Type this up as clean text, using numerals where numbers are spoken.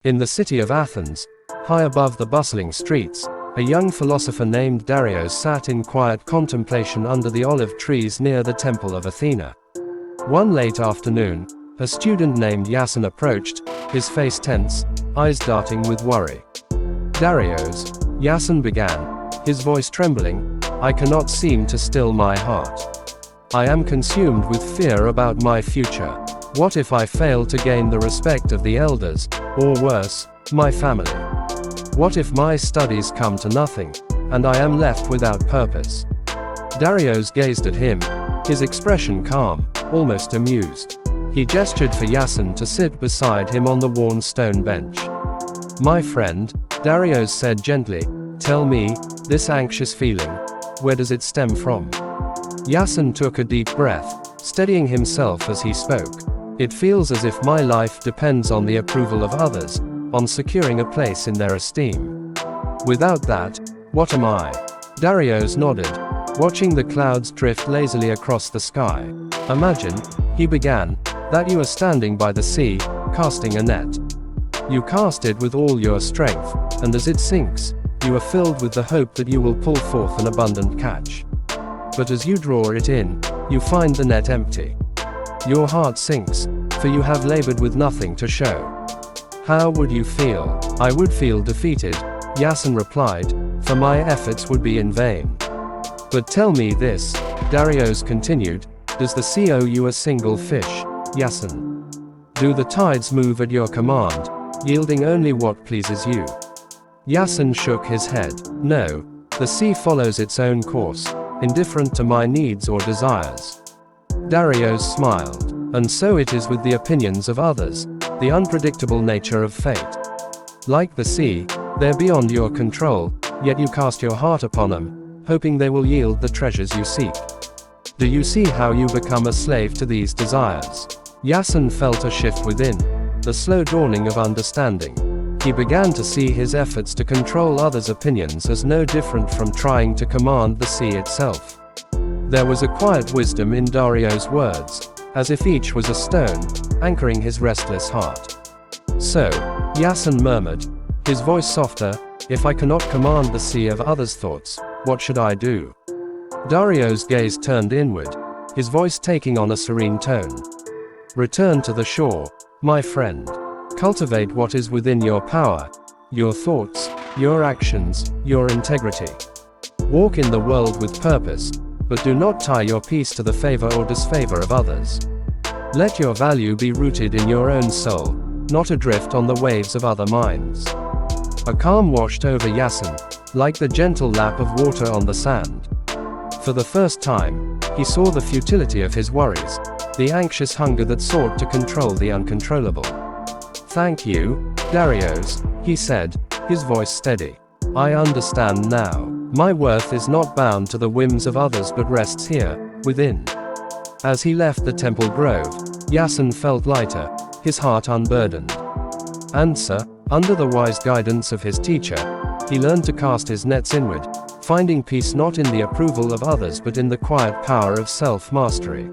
In the city of Athens, high above the bustling streets, a young philosopher named Darius sat in quiet contemplation under the olive trees near the temple of Athena. One late afternoon, a student named Yason approached, his face tense, eyes darting with worry. "Darius," Yason began, his voice trembling, "I cannot seem to still my heart. I am consumed with fear about my future. What if I fail to gain the respect of the elders, or worse, my family? What if my studies come to nothing, and I am left without purpose?" Darius gazed at him, his expression calm, almost amused. He gestured for Yason to sit beside him on the worn stone bench. "My friend," Darius said gently, "tell me, this anxious feeling, where does it stem from?" Yason took a deep breath, steadying himself as he spoke. "It feels as if my life depends on the approval of others, on securing a place in their esteem. Without that, what am I?" Darius nodded, watching the clouds drift lazily across the sky. "Imagine," he began, "that you are standing by the sea, casting a net. You cast it with all your strength, and as it sinks, you are filled with the hope that you will pull forth an abundant catch. But as you draw it in, you find the net empty. Your heart sinks, for you have labored with nothing to show. How would you feel?" "I would feel defeated," Yason replied, "for my efforts would be in vain. But tell me this," Darius continued, "does the sea owe you a single fish, Yason? Do the tides move at your command, yielding only what pleases you?" Yason shook his head. "No, the sea follows its own course, indifferent to my needs or desires." Darius smiled. "And so it is with the opinions of others, the unpredictable nature of fate. Like the sea, they're beyond your control, yet you cast your heart upon them, hoping they will yield the treasures you seek. Do you see how you become a slave to these desires?" Yason felt a shift within, the slow dawning of understanding. He began to see his efforts to control others' opinions as no different from trying to command the sea itself. There was a quiet wisdom in Darius' words, as if each was a stone, anchoring his restless heart. "So," Yason murmured, his voice softer, "if I cannot command the sea of others' thoughts, what should I do?" Darius' gaze turned inward, his voice taking on a serene tone. "Return to the shore, my friend. Cultivate what is within your power, your thoughts, your actions, your integrity. Walk in the world with purpose, but do not tie your peace to the favor or disfavor of others. Let your value be rooted in your own soul, not adrift on the waves of other minds." A calm washed over Yason, like the gentle lap of water on the sand. For the first time, he saw the futility of his worries, the anxious hunger that sought to control the uncontrollable. "Thank you, Darius," he said, his voice steady. "I understand now. My worth is not bound to the whims of others but rests here, within." As he left the temple grove, Yason felt lighter, his heart unburdened. Under the wise guidance of his teacher, he learned to cast his nets inward, finding peace not in the approval of others but in the quiet power of self-mastery.